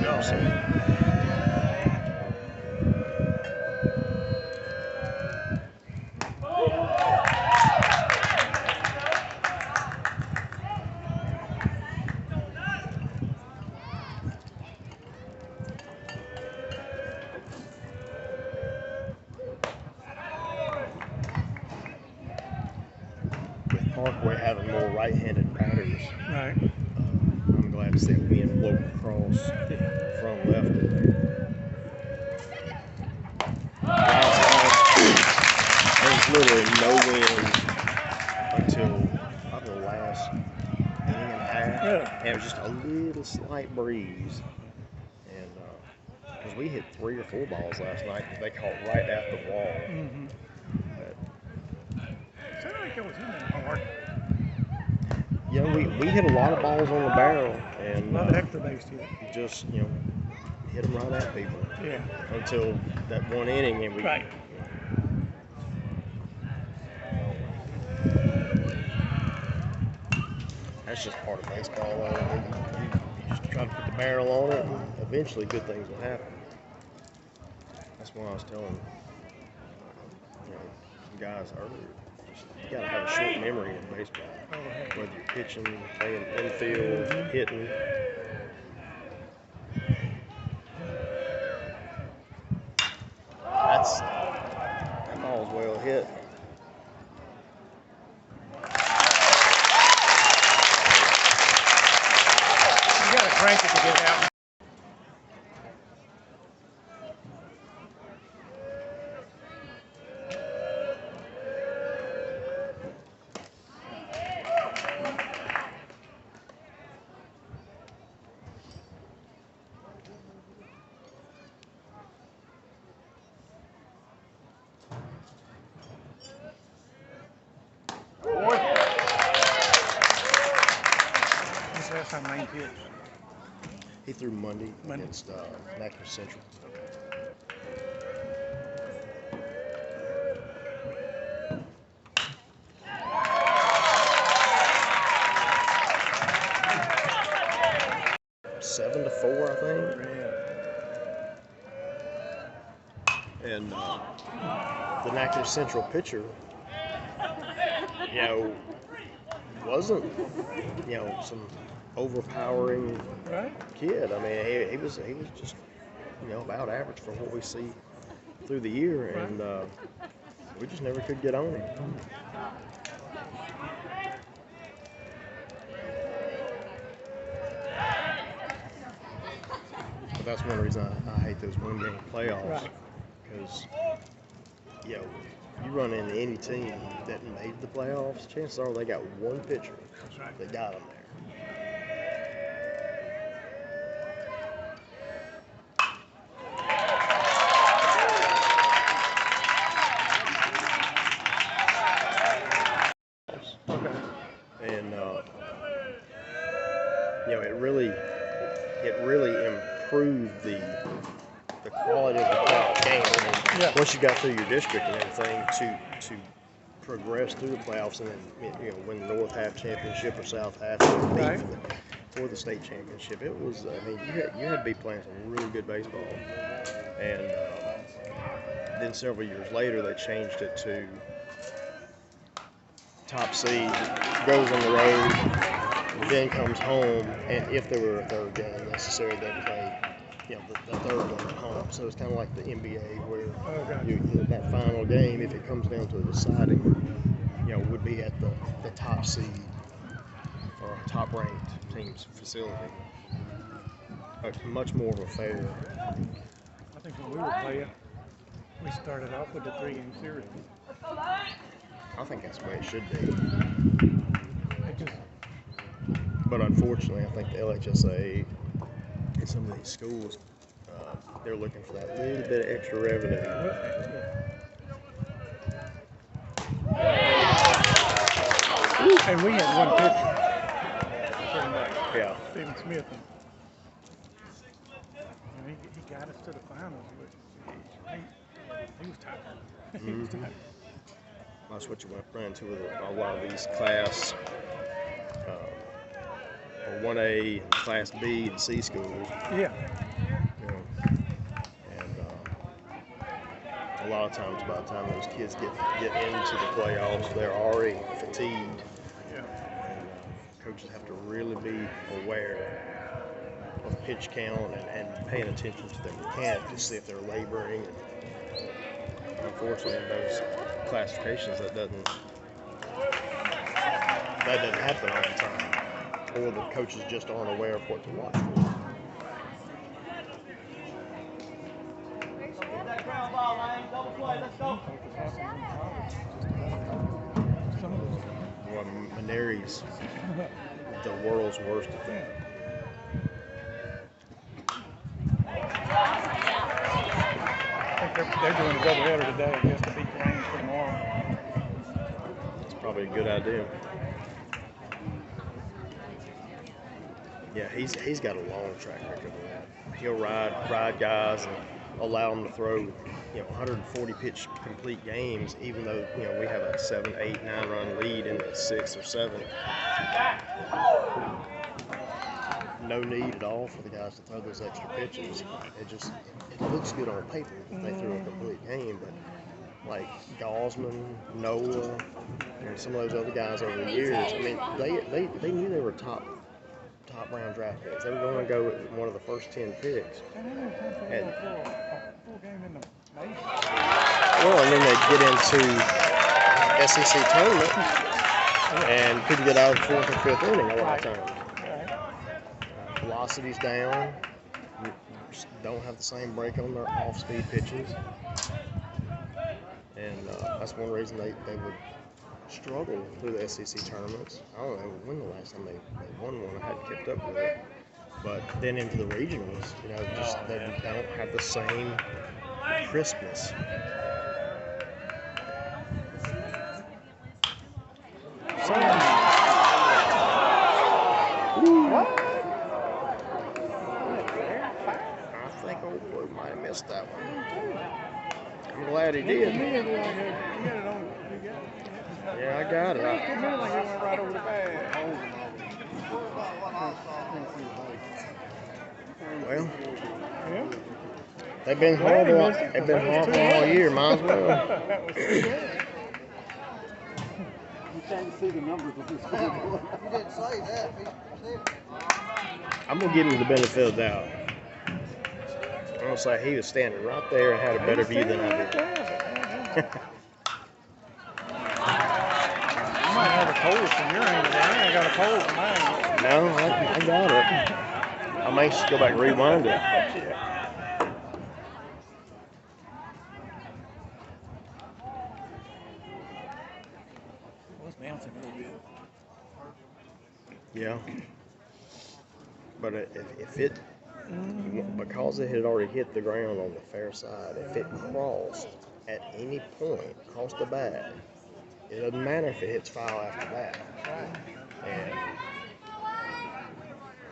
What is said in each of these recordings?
know. So. With Parkway having more right-handed batters, Right. I'm glad to see a wind blow across from left. There was literally no wind until probably the last inning and a half. Really? And it was just a little slight breeze. And because we hit 3 or 4 balls last night that they caught right at the wall. Mm-hmm. But, It sounded like it was in there hard. yeah, we hit a lot of balls on the barrel. And A lot of extra base hit. just, hit them right at people. Yeah. Until that one inning, and we. Right. That's just part of baseball. You just try to put the barrel on it, and eventually good things will happen. That's what I was telling some guys earlier. You got to have a short memory in baseball. Whether you're pitching, playing infield, hitting. That ball's well hit. You got to crank it to get out. Last time Lane pitched. He threw Monday. Against Monroe Central. 7-4, I think. And the Monroe Central pitcher, wasn't, some overpowering kid. I mean, he was just, about average for what we see through the year, and we just never could get on him. But that's one reason I hate those one-game playoffs, because you run into any team that made the playoffs, chances are they got one pitcher that got them there. And it really improved the quality of the playoff game. I mean, once you got through your district and everything, to progress through the playoffs and then win the North half championship or South half for the state championship, it was. I mean, you had to be playing some really good baseball. And then several years later, they changed it to top seed goes on the road, then comes home, and if there were a third game necessary, they'd play, the third one at home. So it's kind of like the NBA, where that final game, if it comes down to the deciding, would be at the top seed or top-ranked team's facility. But much more of a fair. I think when we were playing, we started off with the 3-game series. I think that's the way it should be. But unfortunately, I think the LHSA and some of these schools, they're looking for that little bit of extra revenue. And we had one pitcher. Stephen Smith. And he got us to the finals, but he was tired. He was tired. That's what you run into with a lot of these class or 1A, Class B, and C schools. Yeah. lot of times by the time those kids get into the playoffs, they're already fatigued. Yeah. And coaches have to really be aware of pitch count and paying attention to their mechanics to see if they're laboring. And unfortunately, in those classifications, that doesn't happen all the time, or the coaches just aren't aware of what to watch for. Well, Maneri's the world's worst at that. I think they're doing a doubleheader today, I guess, to beat the Rangers for tomorrow. That's probably a good idea. Yeah, he's got a long track record of that. He'll ride guys and allow them to throw, 140 pitch complete games, even though we have a 7, 8, 9 run lead in the 6th or 7th. No need at all for the guys to throw those extra pitches. It looks good on paper if they threw a complete game, but like Gosman, Noah, and some of those other guys over the years, I mean, they knew they were top round draft picks. They were going to go with one of the first 10 picks. Well, and then they get into SEC tournament and couldn't get out of the 4th or 5th inning a lot of times. Velocity's down. Don't have the same break on their off-speed pitches. And that's one reason they would struggle through the SEC tournaments. I don't know when the last time they won one. I hadn't kept up with it. But then into the regionals, they don't have the same crispness. I think Old Blue might have missed that one. I'm glad he did. Yeah, I got it. Well, they've been horrible. They've been horrible all year. Might as well. You can't see the numbers of this. You didn't say that. I'm gonna give him the benefit of the doubt. I'm gonna say he was standing right there and had a better view than I did. You might have a cold from your angle. I ain't got a cold from mine. No, I got it. I may just go back and rewind it. It's bouncing a little bit. Yeah. But if it, because it had already hit the ground on the fair side, if it crossed at any point, crossed the bat, it doesn't matter if it hits foul after that. And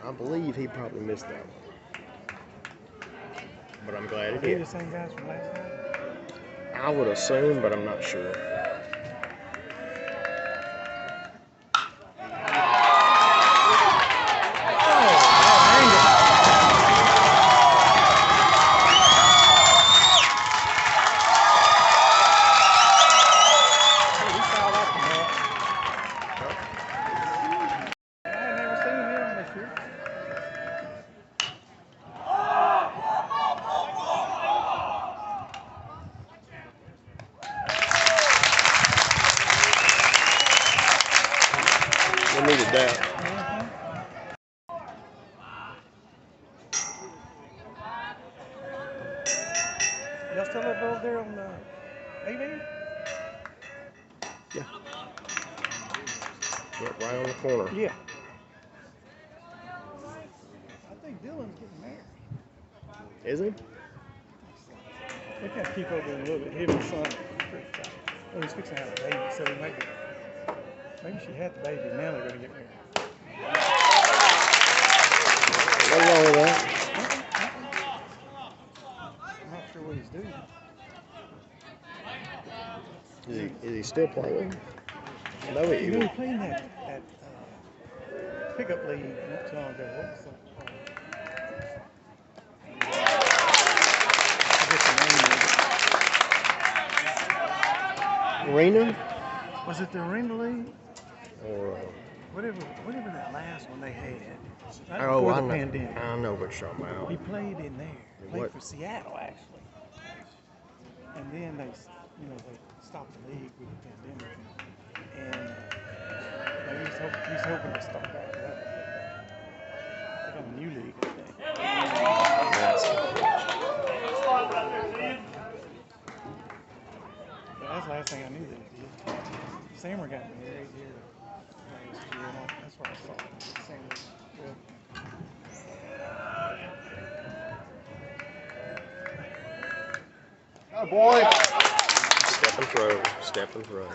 I believe he probably missed that one. But I'm glad he did. The same guys from last time? I would assume, but I'm not sure. We needed that. Y'all still up over there on the AV? Yeah. Yep, right on the corner. Yeah. I think Dylan's getting married. Is he? We can't keep up with him a little bit. Him and son. Well, he's fixing to have a baby, so maybe she had the baby. Now they're going to get married. What's wrong with that? I'm not sure what he's doing. Is he still playing? No, he You know, he played in that pickup league not too long ago. What was that? I forget the name of it. arena? Was it the Arena League? Or Whatever that last one they had. Right oh, before I the know. pandemic. I know what you're talking about. He played in there. Played What? for Seattle actually. And then they stopped the league with the pandemic. And he's hoping to start back up. They got a new league, I think. But that's the last thing I knew they did. Sammer got married here last year, and that's where I saw him. Sammer. Oh boy. Step and throw. Step and throw.